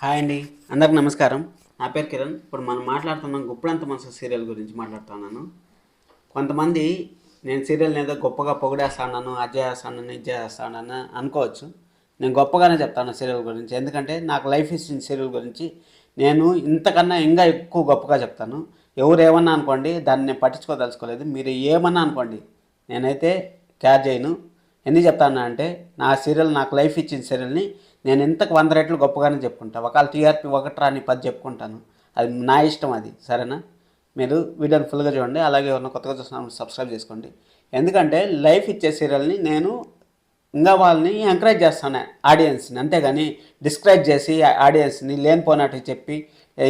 Hi అండి, అందరికి నమస్కారం. నా పేరు కిరణ్. ఇప్పుడు మనం మాట్లాడుతున్నాం గుప్పుడంత మనసు సీరియల్ గురించి మాట్లాడుతున్నాను. కొంతమంది నేను సీరియల్ని ఏదో గొప్పగా పొగిడేస్తాను, అది చేస్తాను, ఇది చేస్తానని అనుకోవచ్చు. నేను గొప్పగానే చెప్తాను సీరియల్ గురించి. ఎందుకంటే నాకు లైఫ్ ఇచ్చిన సీరియల్ గురించి నేను ఇంతకన్నా ఇంకా ఎక్కువ గొప్పగా చెప్తాను. ఎవరు ఏమన్నా అనుకోండి, దాన్ని నేను పట్టించుకోదలుచుకోలేదు. మీరు ఏమన్నా అనుకోండి, నేనైతే క్యార్ చేయను. ఎందుకు చెప్తాను అంటే నా సీరియల్, నాకు లైఫ్ ఇచ్చిన సీరియల్ని నేను ఇంతకు 100 రెట్లు గొప్పగానే చెప్పుకుంటాను. ఒకవేళ టీఆర్పీ 1 రాని 10 చెప్పుకుంటాను. అది నా ఇష్టం, అది సరేనా. మీరు వీడియోని ఫుల్గా చూడండి. అలాగే ఎవరైనా కొత్తగా చూస్తున్నా సబ్స్క్రైబ్ చేసుకోండి. ఎందుకంటే లైఫ్ ఇచ్చే సీరియల్ని నేను ఇంకా వాళ్ళని ఎంకరేజ్ చేస్తాను, ఆడియన్స్ని. అంతేగాని డిస్కరేజ్ చేసి ఆడియన్స్ని లేనిపోయినట్టు చెప్పి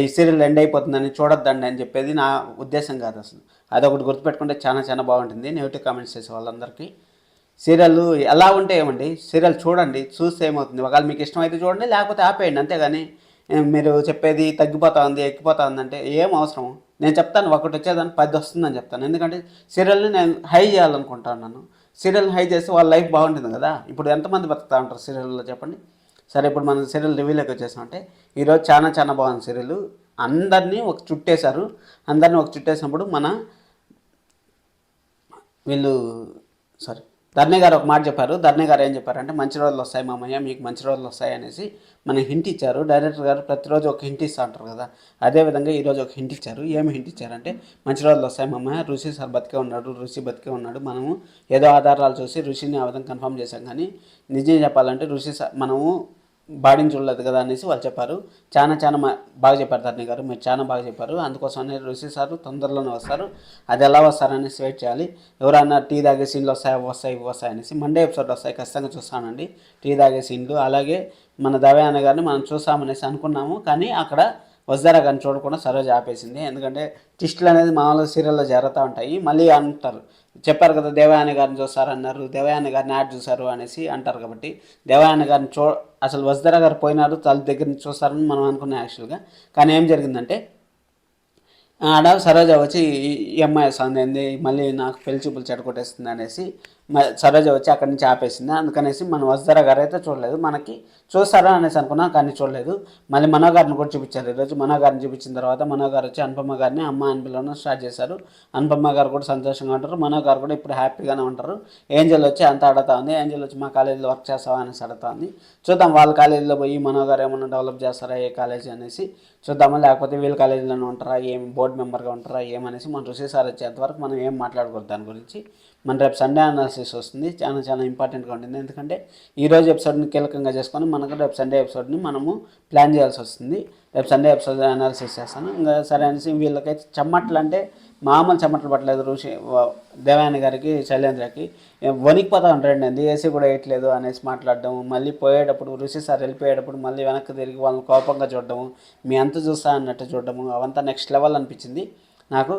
ఈ సీరియల్ ఎండ్ అయిపోతుందని చూడొద్దండి అని చెప్పేది నా ఉద్దేశం కాదు అసలు. అదొకటి గుర్తుపెట్టుకుంటే చాలా చాలా బాగుంటుంది. నెగిటివ్ కామెంట్స్ చేసే వాళ్ళందరికీ సీరియల్ ఎలా ఉంటే ఏమండి, సీరియల్ చూడండి, చూస్తే ఏమవుతుంది. ఒకవేళ మీకు ఇష్టమైతే చూడండి, లేకపోతే ఆపేయండి. అంతేగాని మీరు చెప్పేది తగ్గిపోతా ఉంది, ఎక్కిపోతా ఉందంటే ఏం అవసరం. నేను చెప్తాను, ఒకటి వచ్చేదాన్ని 10 వస్తుందని చెప్తాను. ఎందుకంటే సీరియల్ని నేను హై చేయాలనుకుంటున్నాను. సీరియల్ హై చేస్తే వాళ్ళ లైఫ్ బాగుంటుంది కదా. ఇప్పుడు ఎంతమంది బతుకుతూ ఉంటారు సీరియల్లో చెప్పండి. సరే, ఇప్పుడు మనం సీరియల్ రివ్యూలోకి వచ్చేసామంటే ఈరోజు చాలా చాలా బాగుంది సీరియల్. అందరినీ ఒక చుట్టేశారు. అందరినీ ఒక చుట్టేసినప్పుడు మన వీళ్ళు సారీ ధర్ని గారు ఒక మాట చెప్పారు. ధర్ని గారు ఏం చెప్పారంటే, మంచి రోజులు వస్తాయి మామయ్య, మీకు మంచి రోజులు వస్తాయి అనేసి మనకి హింట్ ఇచ్చారు. డైరెక్టర్ గారు ప్రతిరోజు ఒక హింట్ ఇస్తూ ఉంటారు కదా, అదేవిధంగా ఈరోజు ఒక హింట్ ఇచ్చారు. ఏమి హింట్ ఇచ్చారంటే, మంచి రోజులు వస్తాయి మామయ్య, ఋషి సార్ బతికే ఉన్నాడు, ఋషి బతికే ఉన్నాడు. మనము ఏదో ఆధారాలు చూసి ఋషిని ఆ విధంగా కన్ఫర్మ్ చేశాం. కానీ నిజం చెప్పాలంటే ఋషి సార్ మనము బాడీని చూడలేదు కదా అనేసి వాళ్ళు చెప్పారు. చాలా చాలా బాగా చెప్పారు ధర్ని గారు, మీరు చాలా బాగా చెప్పారు. అందుకోసమనే ఋషి సార్ తొందరలోనే వస్తారు. అది ఎలా వస్తారనేసి వెయిట్ చేయాలి. ఎవరన్నా టీ తాగే సీన్లు వస్తాయి అనేసి మండే ఎపిసోడ్ వస్తాయి, ఖచ్చితంగా చూస్తానండి టీ తాగే సీన్లు. అలాగే మన దవ్యాన గారిని మనం చూస్తామనేసి అనుకున్నాము, కానీ అక్కడ వజ్దారా గారిని చూడకుండా సరోజ ఆపేసింది. ఎందుకంటే ట్విస్టులు అనేది మామూలుగా సీరియల్లో జరుగుతూ ఉంటాయి. మళ్ళీ అంటారు, చెప్పారు కదా దేవయాని గారిని చూస్తారన్నారు, దేవయాని గారిని యాడ్ చూశారు అనేసి అంటారు. కాబట్టి దేవయాని గారిని అసలు వజ్దారా గారు పోయినారు, తల దగ్గర నుంచి చూస్తారని మనం అనుకున్నాం యాక్చువల్గా. కానీ ఏం జరిగిందంటే ఆడ సరోజ వచ్చి ఈ అమ్మాయి వస్తుంది, మళ్ళీ నాకు పెళ్లి చూపులు చెడగొట్టేస్తుంది అనేసి సరోజ వచ్చి అక్కడి నుంచి ఆపేసింది. అందుకనేసి మన వజ్దారా గారు అయితే చూడలేదు. మనకి చూస్తారా అనేసి అనుకున్నాం, కానీ చూడలేదు. మళ్ళీ మనోగారిని కూడా చూపించారు. ఈరోజు మనోగారిని చూపించిన తర్వాత మనోగారు వచ్చి అనుపమ గారిని అమ్మ అని పిలవడం స్టార్ట్ చేశారు. అనుపమ గారు కూడా సంతోషంగా ఉంటారు, మనోగారు కూడా ఇప్పుడు హ్యాపీగానే ఉంటారు. ఏంజల్ వచ్చి అంత అడుగుతా ఉంది. ఏంజల్ వచ్చి మా కాలేజీలో వర్క్ చేస్తావా అనేసి అడుగుతా ఉంది. చూద్దాం వాళ్ళ కాలేజీలో పోయి మనోగారు ఏమన్నా డెవలప్ చేస్తారా ఏ కాలేజీ అనేసి చూద్దామా, లేకపోతే వీళ్ళ కాలేజీలోనే ఉంటారా, ఏం బోర్డు మెంబర్గా ఉంటారా ఏమనేసి మన ఋషి సార్ వచ్చేంతవరకు మనం ఏం మాట్లాడకూడదు దాని గురించి. మన రేపు సండే అనాలిసిస్ వస్తుంది, చాలా చాలా ఇంపార్టెంట్గా ఉంటుంది. ఎందుకంటే ఈరోజు ఎపిసోడ్ని కీలకంగా చేసుకొని మనకు రేపు సండే ఎపిసోడ్ని మనము ప్లాన్ చేయాల్సి వస్తుంది. రేపు సండే ఎపిసోడ్ అనాలిసిస్ చేస్తాను. ఇంకా సరే అనేసి వీళ్ళకైతే చెమ్మట్లు అంటే మామూలు చెమ్మట్లు పట్టలేదు. దేవాయని గారికి, శైలేంద్రకి వణికిపోతా ఉంటాడండి, ఏసీ కూడా వేయట్లేదు అనేసి మాట్లాడడం. మళ్ళీ పోయేటప్పుడు ఋషి సార్ వెళ్ళిపోయేటప్పుడు మళ్ళీ వెనక్కి తిరిగి వాళ్ళని కోపంగా చూడడము, మీ అంత చూస్తా అన్నట్టు చూడడము, అవంతా నెక్స్ట్ లెవెల్ అనిపించింది నాకు.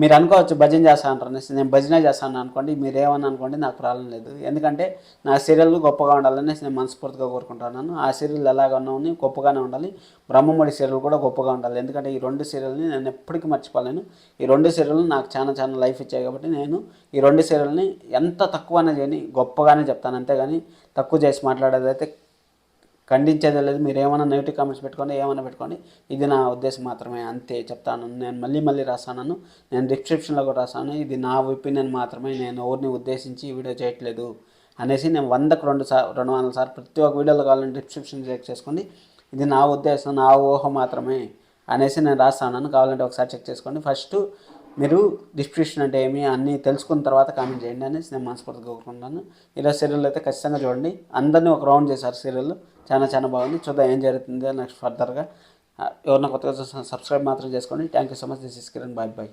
మీరు అనుకోవచ్చు భజన చేస్తా అంటారు అనేసి, నేను భజనే చేస్తాను అనుకోండి, మీరు ఏమన్నా అనుకోండి, నాకు ప్రాబ్లం లేదు. ఎందుకంటే నా సీరియల్ గొప్పగా ఉండాలనేసి నేను మనస్ఫూర్తిగా కోరుకుంటున్నాను. ఆ సీరియల్ ఎలాగ ఉన్నామని గొప్పగానే ఉండాలి, బ్రహ్మముడి సీరియల్ కూడా గొప్పగా ఉండాలి. ఎందుకంటే ఈ 2 సీరియల్ని నేను ఎప్పటికీ మర్చిపోలేను. ఈ 2 సీరియల్ని నాకు చాలా చాలా లైఫ్ ఇచ్చాయి. కాబట్టి నేను ఈ 2 సీరియల్ని ఎంత తక్కువనే చేయని గొప్పగానే చెప్తాను. అంతేగాని తక్కువ చేసి మాట్లాడేది అయితే ఖండించేది లేదు. మీరు ఏమైనా నెగిటివ్ కామెంట్స్ పెట్టుకోండి, ఏమైనా పెట్టుకోండి, ఇది నా ఉద్దేశం మాత్రమే, అంతే చెప్తాను. నేను మళ్ళీ రాస్తాను, నేను డిస్క్రిప్షన్లో కూడా రాస్తాను, ఇది నా ఒపీనియన్ మాత్రమే, నేను ఎవరిని ఉద్దేశించి వీడియో చేయట్లేదు అనేసి. నేను 100కు 200 సార్లు ప్రతి ఒక్క వీడియోలో కావాలని డిస్క్రిప్షన్ చెక్ చేసుకోండి, ఇది నా ఉద్దేశం, నా ఊహ మాత్రమే అనేసి నేను రాస్తాను. కావాలంటే ఒకసారి చెక్ చేసుకోండి. ఫస్ట్ మీరు డిస్క్రిప్షన్ అంటే ఏమి అన్నీ తెలుసుకున్న తర్వాత కామెంట్ చేయండి అనేసి నేను మనస్ఫూర్తిగా కోరుకుంటున్నాను. ఈరోజు సీరియల్ అయితే ఖచ్చితంగా చూడండి. అందరినీ ఒక రౌండ్ చేశారు సీరియల్, చాలా చాలా బాగుంది. చూద్దాం ఏం జరుగుతుందో నెక్స్ట్ ఫర్దర్గా. ఎవరన్నా కొత్తగా సబ్స్క్రైబ్ మాత్రం చేసుకోండి. Thank you so much. This is Kiran. Bye bye.